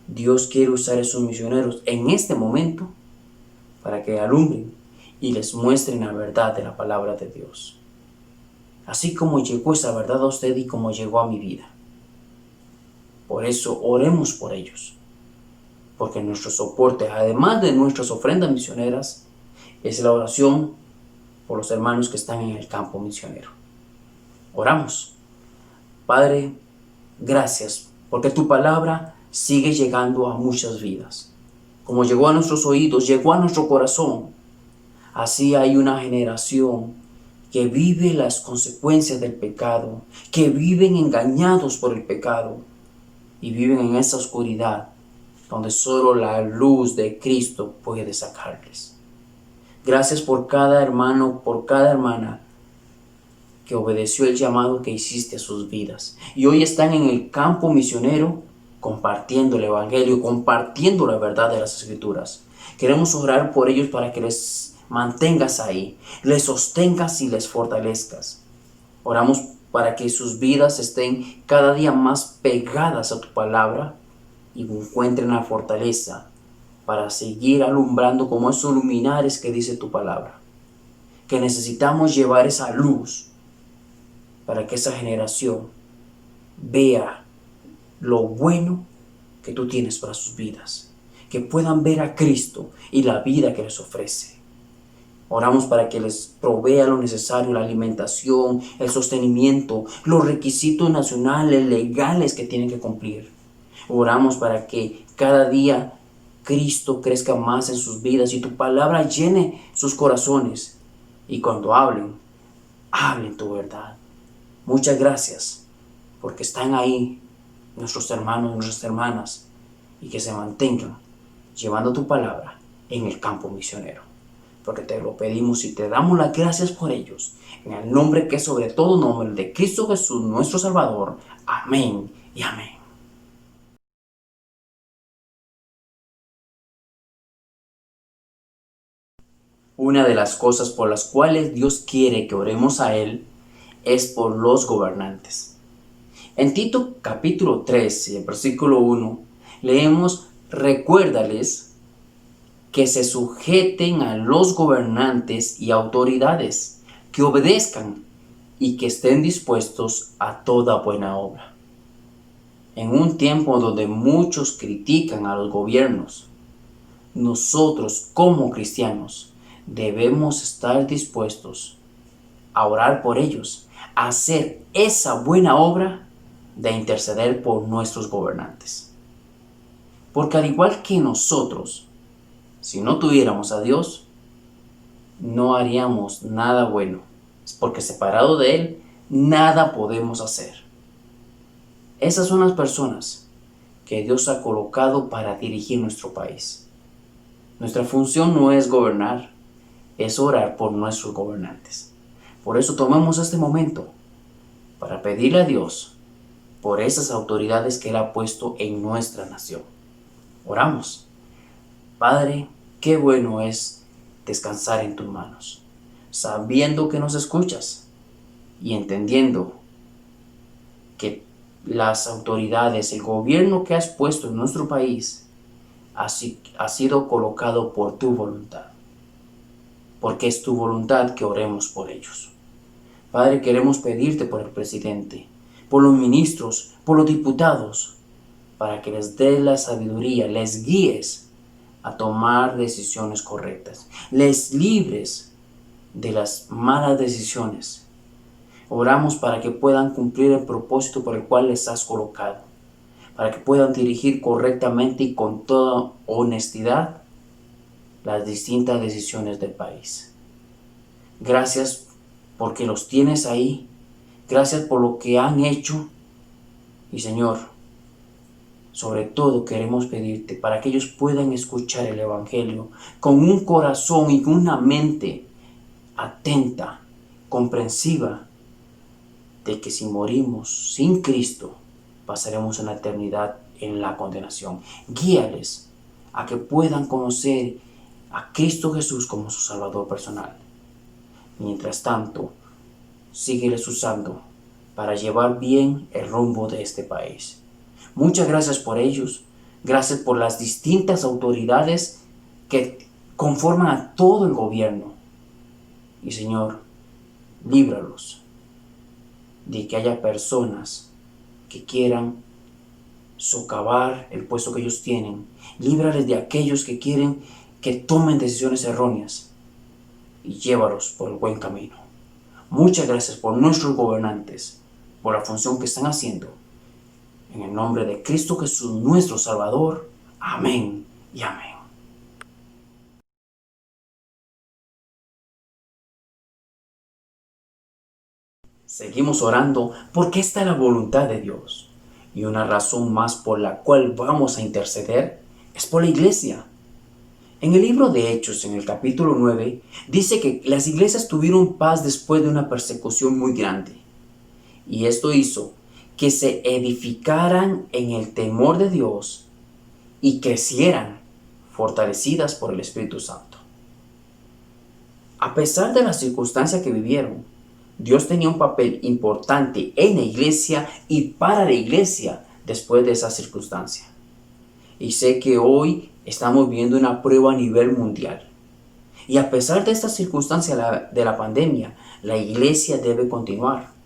[SPEAKER 3] Dios quiere usar a esos misioneros en este momento para que alumbren y les muestren la verdad de la palabra de Dios. Así como llegó esa verdad a usted y como llegó a mi vida. Por eso oremos por ellos. Porque nuestro soporte, además de nuestras ofrendas misioneras, es la oración por los hermanos que están en el campo misionero. Oramos. Padre, gracias, porque tu palabra sigue llegando a muchas vidas. Como llegó a nuestros oídos, llegó a nuestro corazón. Así hay una generación que vive las consecuencias del pecado, que viven engañados por el pecado y viven en esa oscuridad donde solo la luz de Cristo puede sacarles. Gracias por cada hermano, por cada hermana que obedeció el llamado que hiciste a sus vidas. Y hoy están en el campo misionero compartiendo el Evangelio, compartiendo la verdad de las Escrituras. Queremos orar por ellos para que les mantengas ahí, les sostengas y les fortalezcas. Oramos para que sus vidas estén cada día más pegadas a tu palabra y encuentren la fortaleza para seguir alumbrando como esos luminares que dice tu palabra. Que necesitamos llevar esa luz para que esa generación vea lo bueno que tú tienes para sus vidas. Que puedan ver a Cristo y la vida que les ofrece. Oramos para que les provea lo necesario, la alimentación, el sostenimiento, los requisitos nacionales, legales que tienen que cumplir. Oramos para que cada día Cristo crezca más en sus vidas y tu palabra llene sus corazones. Y cuando hablen tu verdad. Muchas gracias porque están ahí nuestros hermanos, nuestras hermanas, y que se mantengan llevando tu palabra en el campo misionero. Porque te lo pedimos y te damos las gracias por ellos. En el nombre que es sobre todo nombre, el de Cristo Jesús, nuestro Salvador. Amén y amén. Una de las cosas por las cuales Dios quiere que oremos a Él es por los gobernantes. En Tito capítulo 3, versículo 1, leemos: recuérdales que se sujeten a los gobernantes y autoridades, que obedezcan y que estén dispuestos a toda buena obra. En un tiempo donde muchos critican a los gobiernos, nosotros como cristianos debemos estar dispuestos a orar por ellos, a hacer esa buena obra de interceder por nuestros gobernantes. Porque al igual que nosotros, si no tuviéramos a Dios, no haríamos nada bueno, porque separado de Él, nada podemos hacer. Esas son las personas que Dios ha colocado para dirigir nuestro país. Nuestra función no es gobernar, es orar por nuestros gobernantes. Por eso tomemos este momento para pedirle a Dios por esas autoridades que Él ha puesto en nuestra nación. Oramos. Padre, qué bueno es descansar en tus manos, sabiendo que nos escuchas y entendiendo que las autoridades, el gobierno que has puesto en nuestro país ha sido colocado por tu voluntad, porque es tu voluntad que oremos por ellos. Padre, queremos pedirte por el presidente, por los ministros, por los diputados, para que les des la sabiduría, les guíes a tomar decisiones correctas, les libres de las malas decisiones. Oramos para que puedan cumplir el propósito por el cual les has colocado, para que puedan dirigir correctamente y con toda honestidad las distintas decisiones del país. Gracias porque los tienes ahí, gracias por lo que han hecho, y Señor, sobre todo queremos pedirte para que ellos puedan escuchar el Evangelio con un corazón y una mente atenta, comprensiva, de que si morimos sin Cristo, pasaremos una eternidad en la condenación. Guíales a que puedan conocer a Cristo Jesús como su Salvador personal. Mientras tanto, sígueles usando para llevar bien el rumbo de este país. Muchas gracias por ellos. Gracias por las distintas autoridades que conforman a todo el gobierno. Y Señor, líbralos de que haya personas que quieran socavar el puesto que ellos tienen. Líbrales de aquellos que quieren que tomen decisiones erróneas y llévalos por el buen camino. Muchas gracias por nuestros gobernantes, por la función que están haciendo. En el nombre de Cristo Jesús, nuestro Salvador. Amén y amén. Seguimos orando porque esta es la voluntad de Dios. Y una razón más por la cual vamos a interceder es por la iglesia. En el libro de Hechos, en el capítulo 9, dice que las iglesias tuvieron paz después de una persecución muy grande. Y esto hizo que se edificaran en el temor de Dios y crecieran fortalecidas por el Espíritu Santo. A pesar de las circunstancias que vivieron, Dios tenía un papel importante en la iglesia y para la iglesia después de esa circunstancia. Y sé que hoy estamos viendo una prueba a nivel mundial. Y a pesar de esta circunstancia de la pandemia, la iglesia debe continuar.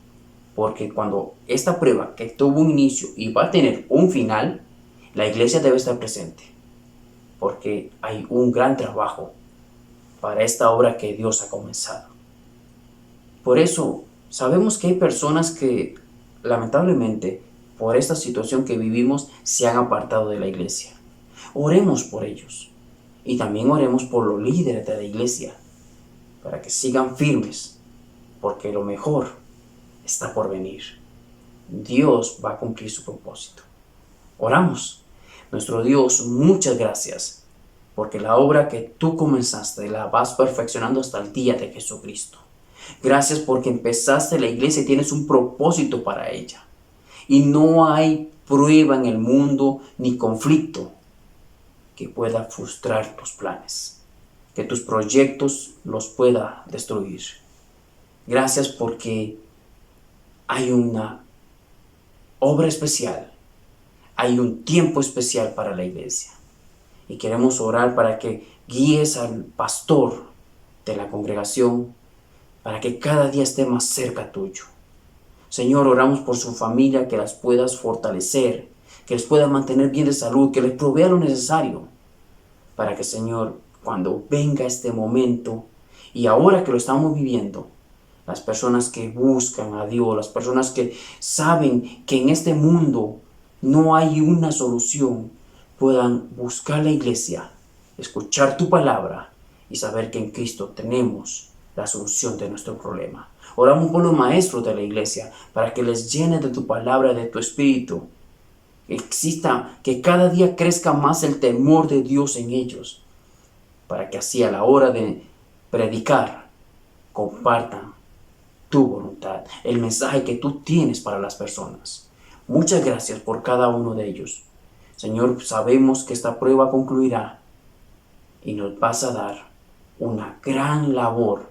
[SPEAKER 3] Porque cuando esta prueba que tuvo un inicio y va a tener un final, la iglesia debe estar presente. Porque hay un gran trabajo para esta obra que Dios ha comenzado. Por eso sabemos que hay personas que lamentablemente por esta situación que vivimos se han apartado de la iglesia. Oremos por ellos y también oremos por los líderes de la iglesia para que sigan firmes, porque lo mejor está por venir. Dios va a cumplir su propósito. Oramos. Nuestro Dios, muchas gracias, porque la obra que tú comenzaste la vas perfeccionando hasta el día de Jesucristo. Gracias porque empezaste la iglesia y tienes un propósito para ella. Y no hay prueba en el mundo ni conflicto que pueda frustrar tus planes, que tus proyectos los pueda destruir. Gracias porque hay una obra especial, hay un tiempo especial para la iglesia. Y queremos orar para que guíes al pastor de la congregación, para que cada día esté más cerca tuyo. Señor, oramos por su familia, que las puedas fortalecer, que les puedas mantener bien de salud, que les provea lo necesario, para que, Señor, cuando venga este momento, y ahora que lo estamos viviendo, las personas que buscan a Dios, las personas que saben que en este mundo no hay una solución, puedan buscar la iglesia, escuchar tu palabra y saber que en Cristo tenemos la solución de nuestro problema. Oramos por los maestros de la iglesia para que les llene de tu palabra, de tu espíritu. Que cada día crezca más el temor de Dios en ellos, para que así a la hora de predicar compartan tu voluntad, el mensaje que tú tienes para las personas. Muchas gracias por cada uno de ellos. Señor, sabemos que esta prueba concluirá y nos vas a dar una gran labor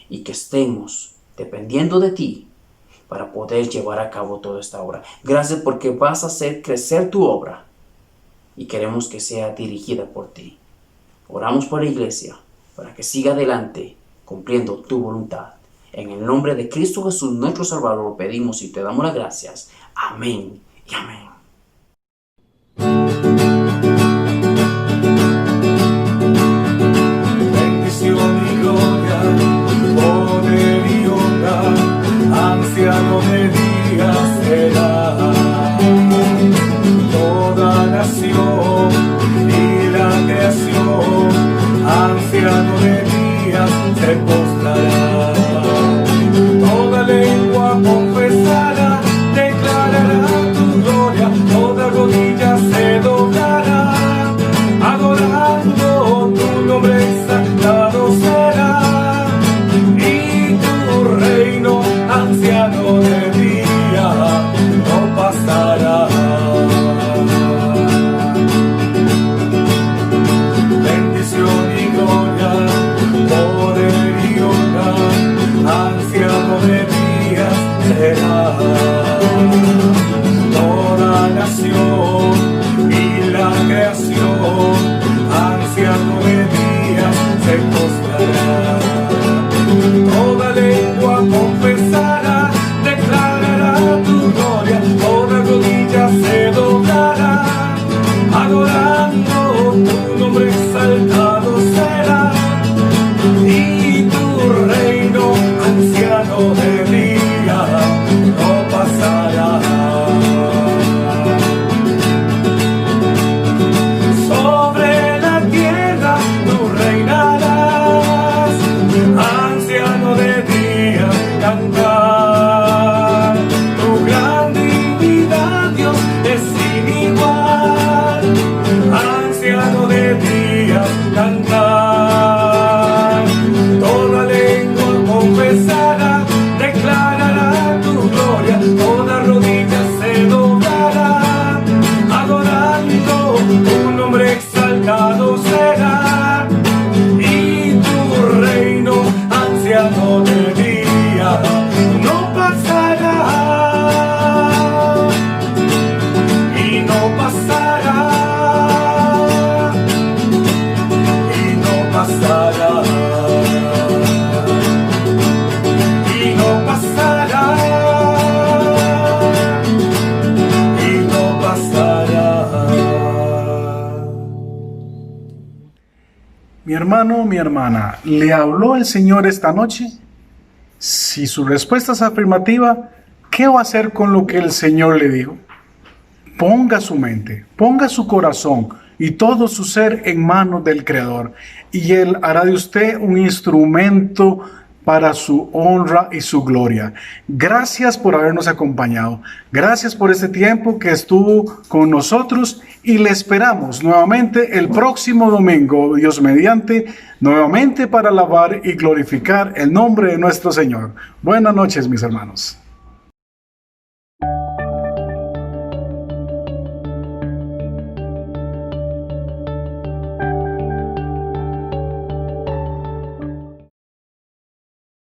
[SPEAKER 3] y que estemos dependiendo de ti para poder llevar a cabo toda esta obra. Gracias porque vas a hacer crecer tu obra y queremos que sea dirigida por ti. Oramos por la iglesia para que siga adelante cumpliendo tu voluntad. En el nombre de Cristo Jesús, nuestro Salvador, lo pedimos y te damos las gracias. Amén y amén.
[SPEAKER 1] Bendición y gloria, poder y honra, anciano de días será. Toda nación y la creación, anciano de días se postrará. Toda lengua confesará, declarará tu gloria. Mi hermano, mi hermana, ¿le habló el Señor esta noche? Si su respuesta es afirmativa, ¿qué va a hacer con lo que el Señor le dijo? Ponga su mente, ponga su corazón y todo su ser en manos del Creador, y Él hará de usted un instrumento para su honra y su gloria. Gracias por habernos acompañado. Gracias por este tiempo que estuvo con nosotros, y le esperamos nuevamente el próximo domingo, Dios mediante, nuevamente para alabar y glorificar el nombre de nuestro Señor. Buenas noches, mis hermanos.